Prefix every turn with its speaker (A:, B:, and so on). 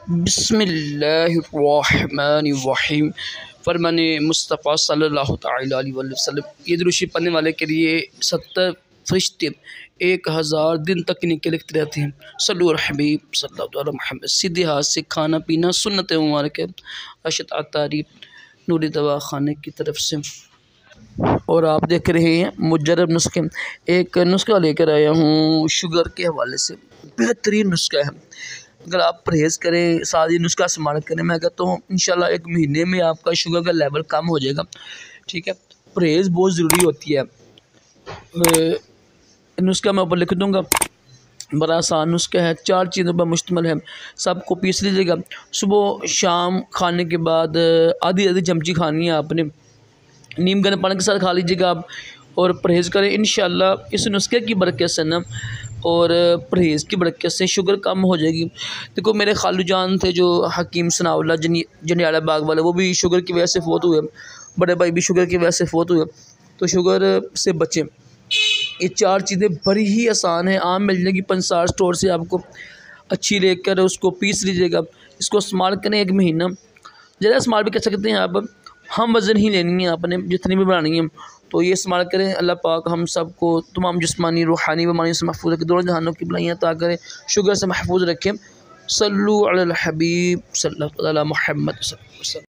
A: बिस्मिल्लाहिर्रहमानिर्रहीम। फरमान मुस्तफ़ा सल्लल्लाहु तआला अलैहि वसल्लम। ये दुरूद पढ़ने वाले के लिए 70 फरिश्ते 1000 दिन तक निकल लिखते रहते हैं। सल्लु अला हबीब सल्लल्लाहु अलैहि मोहम्मद। सीधे हाथ से खाना पीना सुन्नत मुबारक है। अशत आतारी नूरी दवा खाने की तरफ से। और आप देख रहे हैं मुजर्रब नुस्खे। एक नुस्खा लेकर आया हूँ शुगर के हवाले से। बेहतरीन नुस्खा है, अगर आप परहेज़ करें, सादी नुस्खा इस्तेमाल करें, मैं कहता हूँ इंशाल्लाह 1 महीने में आपका शुगर का लेवल कम हो जाएगा। ठीक है, परहेज़ बहुत ज़रूरी होती है। नुस्खा मैं ऊपर लिख दूँगा, बड़ा आसान नुस्खा है, 4 चीज़ों पर मुश्तमिल है। सबको पीस लीजिएगा। सुबह शाम खाने के बाद आधी चमची खानी है आपने, नीम गर्म पानी के साथ खा लीजिएगा आप। और परहेज़ करें इंशाल्लाह इस नुस्खे की बरकत से ना, और परहेज़ की बरकत से शुगर कम हो जाएगी। देखो मेरे खालू जान थे जो हकीम सनाउल्लाह जंडियाला बाग वाले, वो भी शुगर की वजह से फ़ौत हुए। बड़े भाई भी शुगर की वजह से फ़ौत हुए। तो शुगर से बचें। ये 4 चीज़ें बड़ी ही आसान हैं, आम मिल जाएगी पंसार स्टोर से आपको। अच्छी लेकर उसको पीस लीजिएगा। इसको इस्तेमाल करें 1 महीना, ज़्यादा इस्तेमाल भी कर सकते हैं आप। हम वज़न ही लेनी है आपने, जितनी भी बनानी है तो ये इस्तेमाल करें। अल्लाह पाक हम सबको तमाम जिस्मानी रूहानी बीमारियों से महफूज़ रखे, दोनों जहानों की भलाइयाँ अता करें, शुगर से महफूज़ रखें। सल्लु अलल हबीब सल्लल्लाहु अलैहि मोहम्मद।